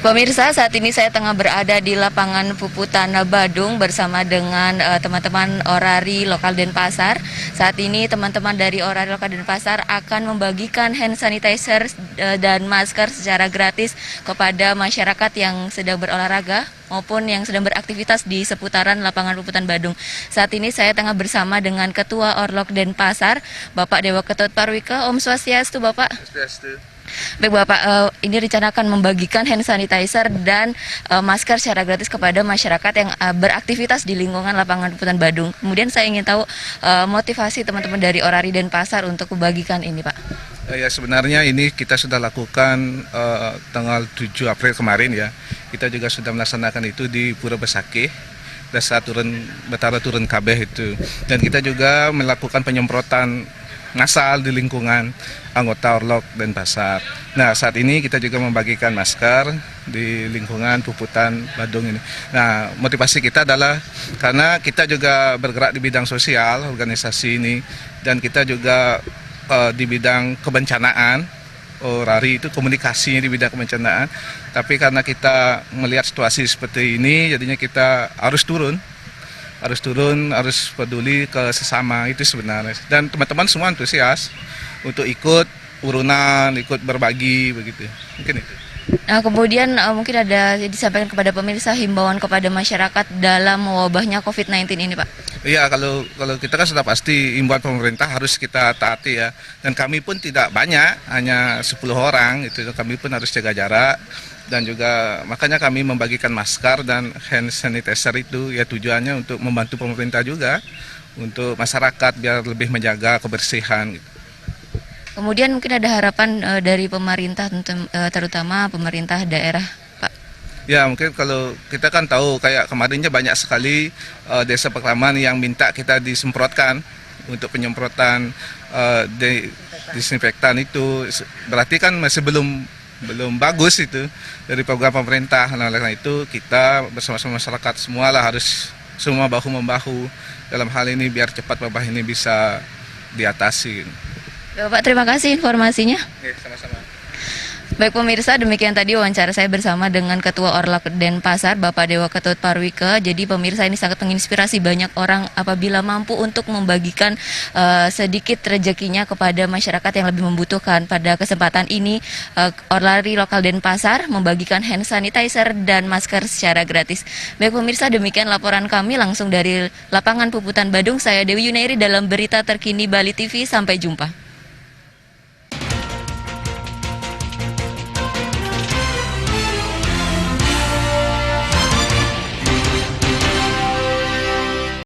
Pemirsa, saat ini saya tengah berada di lapangan Puputan Badung bersama dengan teman-teman Orari Lokal Denpasar. Saat ini teman-teman dari Orari Lokal Denpasar akan membagikan hand sanitizer dan masker secara gratis kepada masyarakat yang sedang berolahraga maupun yang sedang beraktivitas di seputaran lapangan Puputan Badung. Saat ini saya tengah bersama dengan Ketua Orlok Denpasar, Bapak Dewa Ketut Parwika. Om Swastiastu, Bapak. Swastiastu. Baik Bapak, ini rencanakan membagikan hand sanitizer dan masker secara gratis kepada masyarakat yang beraktivitas di lingkungan lapangan Puputan Badung. Kemudian saya ingin tahu motivasi teman-teman dari Orari Denpasar untuk membagikan ini, Pak. Ya, sebenarnya ini kita sudah lakukan tanggal 7 April kemarin ya. Kita juga sudah melaksanakan itu di Pura Besakih, desa Betara turun Kabeh itu. Dan kita juga melakukan penyemprotan massal di lingkungan anggota Orlok Denpasar. Nah, saat ini kita juga membagikan masker di lingkungan Puputan Badung ini. Nah, motivasi kita adalah karena kita juga bergerak di bidang sosial organisasi ini, dan kita juga di bidang kebencanaan. Orari itu komunikasinya di bidang kebencanaan. Tapi karena kita melihat situasi seperti ini, jadinya kita harus turun, harus peduli ke sesama itu sebenarnya. Dan teman-teman semua antusias untuk ikut urunan, ikut berbagi begitu. Mungkin itu. Nah, kemudian mungkin ada disampaikan kepada pemirsa himbauan kepada masyarakat dalam wabahnya COVID-19 ini, Pak. Iya, kalau kita kan sudah pasti himbauan pemerintah harus kita taati ya. Dan kami pun tidak banyak, hanya 10 orang itu. Kami pun harus jaga jarak. Dan juga makanya kami membagikan masker dan hand sanitizer itu ya tujuannya untuk membantu pemerintah juga, untuk masyarakat biar lebih menjaga kebersihan gitu. Kemudian mungkin ada harapan dari pemerintah, terutama pemerintah daerah, Pak. Ya, mungkin kalau kita kan tahu kayak kemarinnya banyak sekali desa Pekraman yang minta kita disemprotkan untuk penyemprotan disinfektan itu, berarti kan masih belum bagus itu dari program pemerintah. Nah, oleh karena itu kita bersama-sama masyarakat semualah harus semua bahu-membahu dalam hal ini biar cepat wabah ini bisa diatasi. Bapak, terima kasih informasinya. Oke, sama-sama. Baik pemirsa, demikian tadi wawancara saya bersama dengan Ketua Orlok Denpasar, Bapak Dewa Ketut Parwika. Jadi pemirsa, ini sangat menginspirasi banyak orang apabila mampu untuk membagikan sedikit rezekinya kepada masyarakat yang lebih membutuhkan. Pada kesempatan ini, Orlari Lokal Denpasar membagikan hand sanitizer dan masker secara gratis. Baik pemirsa, demikian laporan kami langsung dari lapangan Puputan Badung. Saya Dewi Yunairi dalam berita terkini Bali TV. Sampai jumpa.